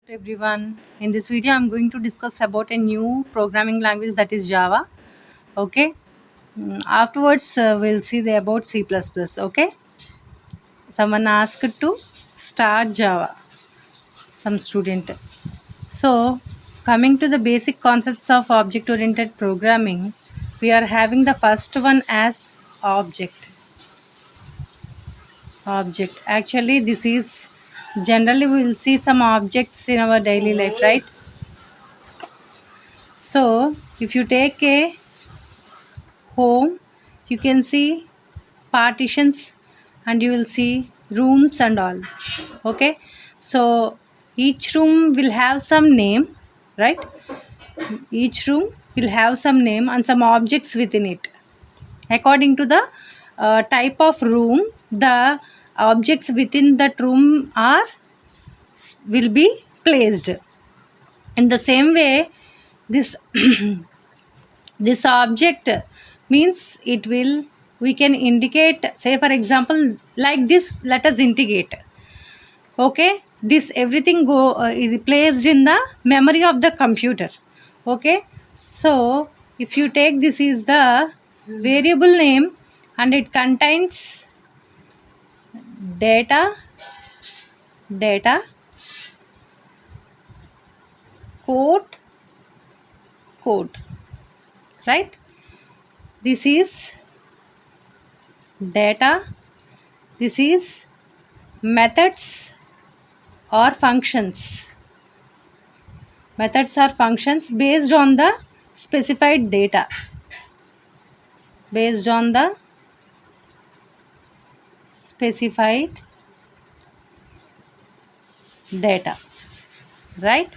Everyone, in this video I'm going to discuss about a new programming language, that is Java. Okay. Afterwards we'll see about C++. Okay, someone asked to start Java, some student. So coming to the basic concepts of object oriented programming, we are having the first one as object. Actually, this is generally we will see some objects in our daily life, right? So if you take a home, you can see partitions and you will see rooms and all. Okay, so each room will have some name, right? Each room will have some name and some objects within it. According to the type of room, the objects within that room are will be placed. In the same way, this this object means it will, we can indicate, say for example, like this, let us indicate. Okay, this everything is placed in the memory of the computer. Okay, so if you take, this is the variable name and it contains data, data, code, code, right? This is data, this is methods or functions. Methods are functions based on the specified data, based on the specified data, right?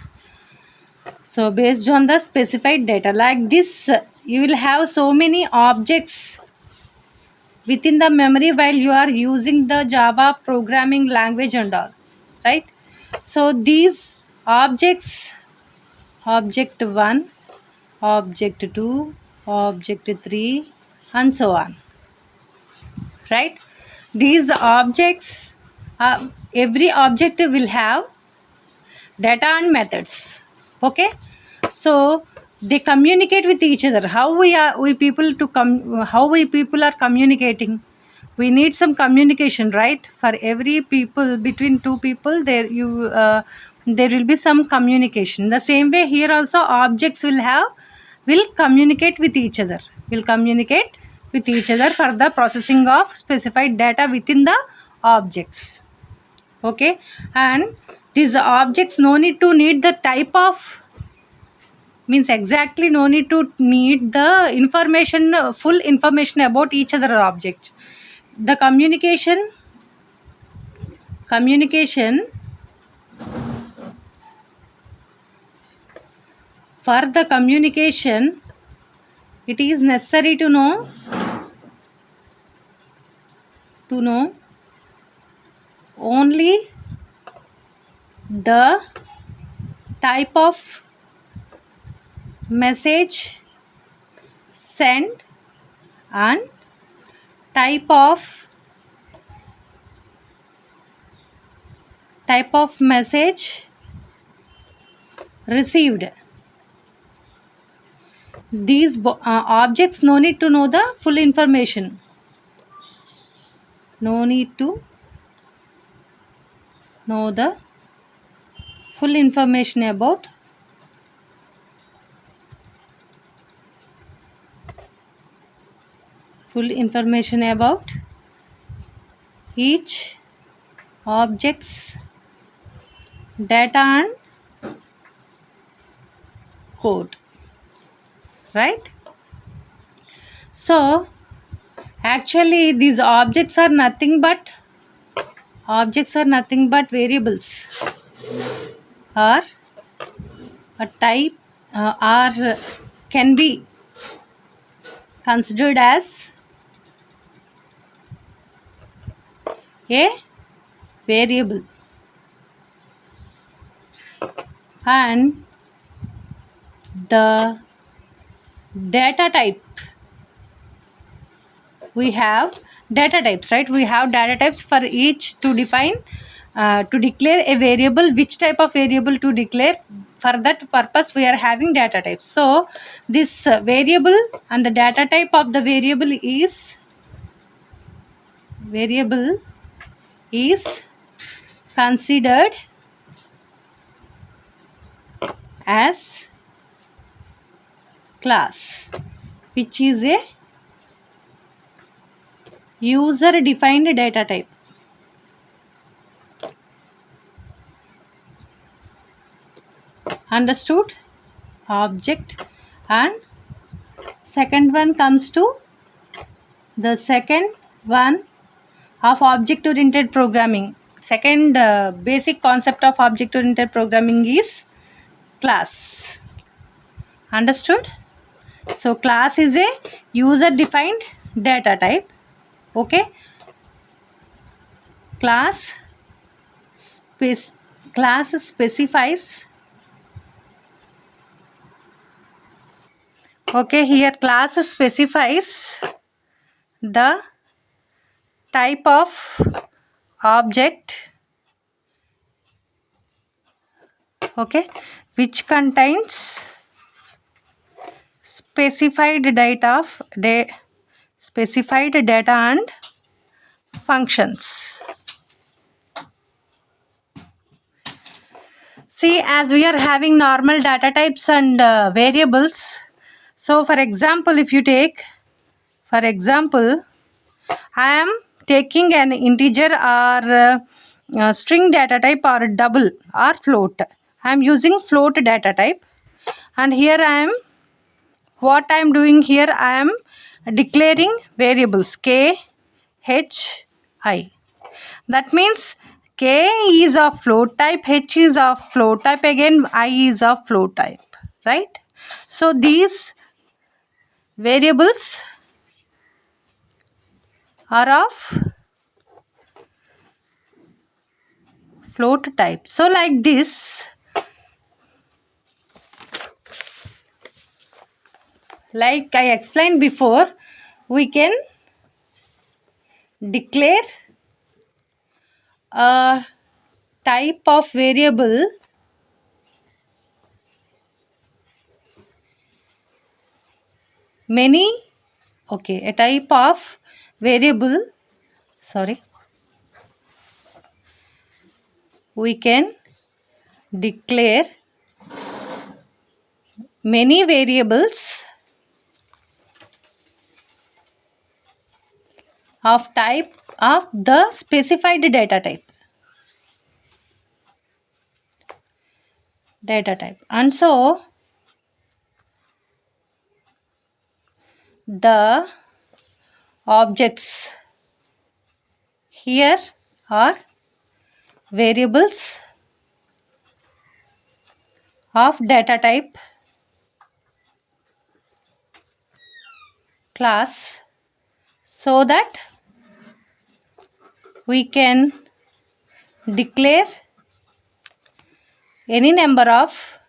So based on the specified data, like this, you will have so many objects within the memory while you are using the Java programming language and all, right? So these objects, object 1, object 2, object 3, and so on, right? These objects, every object will have data and methods. Okay, so they communicate with each other. How we people to come, how we people are communicating? We need some communication, right? For every people, between two people, there will be some communication. The same way here also, objects will communicate with each other, will communicate with each other for the processing of specified data within the objects. Okay, and these objects no need to need the type of, means exactly no need to need the information, full information about each other object. The communication, for the communication, it is necessary to know only the type of message sent and type of message received. These objects no need to know the full information, no need to know the full information about each object's data and code, right? So actually these objects are nothing but variables, or a type, or can be considered as a variable. And the data type, we have data types, right? We have data types for each to define to declare a variable, which type of variable to declare. For that purpose we are having data types. So this variable and the data type of the variable is considered as class, which is a user defined data type. Understood? Object. And second one comes to the second one of object oriented programming. Second basic concept of object oriented programming is class. Understood? So class is a user defined data type. Okay, class class specifies. Okay, here class specifies the type of object, okay, which contains specified data and functions. See, as we are having normal data types and variables, so for example, if you take, for example, I am taking an integer or string data type or double or float. I am using float data type, and here what I am doing here, I am declaring variables k, h, I. That means k is of float type, h is of float type, again I is of float type, right? So these variables are of float type. So like this, like I explained before, we can declare a type of variable a type of variable, sorry, we can declare many variables of type of the specified data type. And so the objects here are variables of data type class, so that we can declare any number of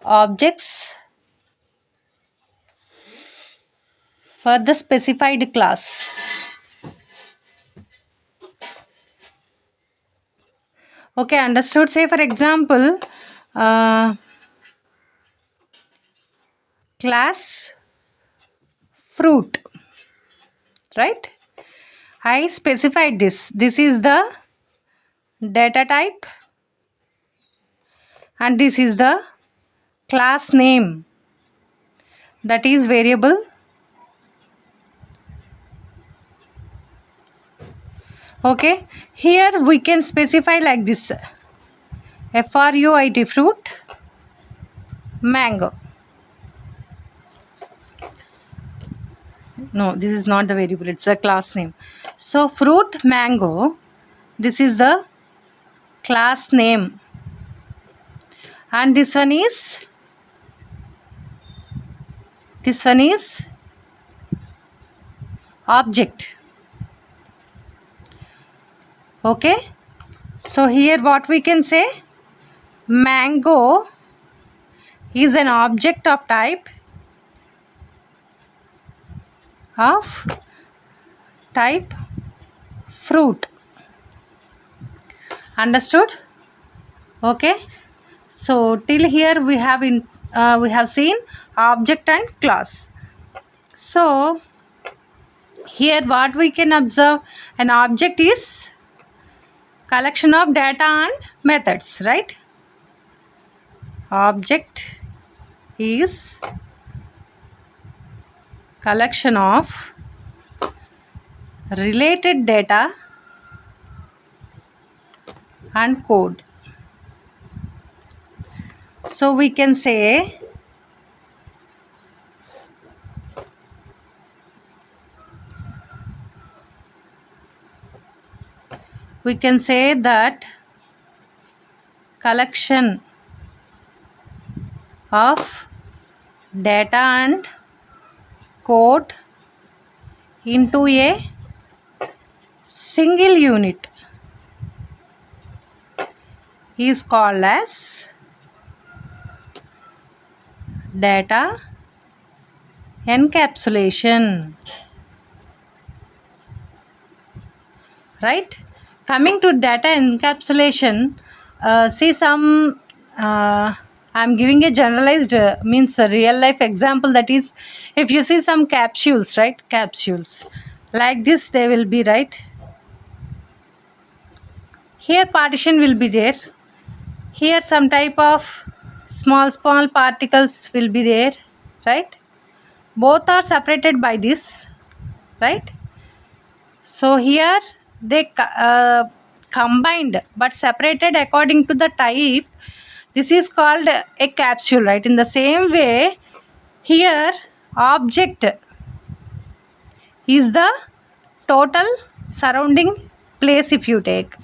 objects for the specified class. Okay, understood? Say for example, class fruit, right? I specified this is the data type and this is the class name, that is variable. Okay, here we can specify like this: fruit, fruit, mango. No, this is not the variable, it's a class name. So fruit, mango, this is the class name, and this one is object. Okay, so here what we can say, mango is an object of type of type fruit. Understood? Okay. So till here we have seen object and class. So here what we can observe, an object is collection of data and methods, right? Object is collection of related data and code. So we can say that collection of data and code into a single unit is called as data encapsulation. Right? Coming to data encapsulation, see some I'm giving a generalized means a real life example, that is, if you see some capsules, right? Capsules like this they will be, right? Here partition will be there. Here some type of small particles will be there, right? Both are separated by this, right? So here they combined but separated according to the type. This is called a capsule, right? In the same way, here object is the total surrounding place if you take,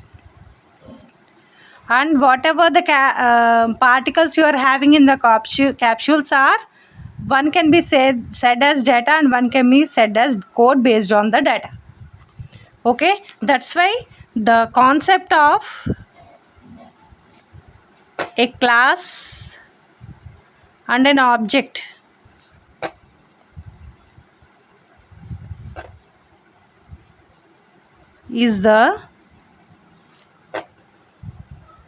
and whatever the particles you are having in the capsules are, one can be said as data and one can be said as code based on the data. Okay, that's why the concept of a class and an object is the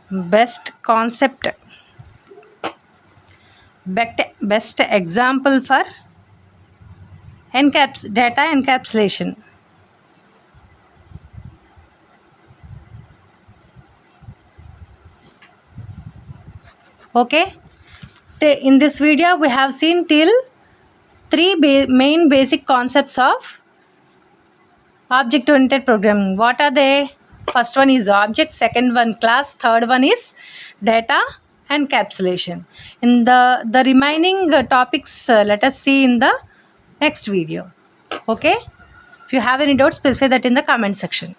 best concept, best example for data encapsulation. Okay, in this video we have seen till three main basic concepts of object oriented programming. What are they? First one is object, second one class, third one is data encapsulation. In the remaining topics, let us see in the next video. Okay, if you have any doubts, specify that in the comment section.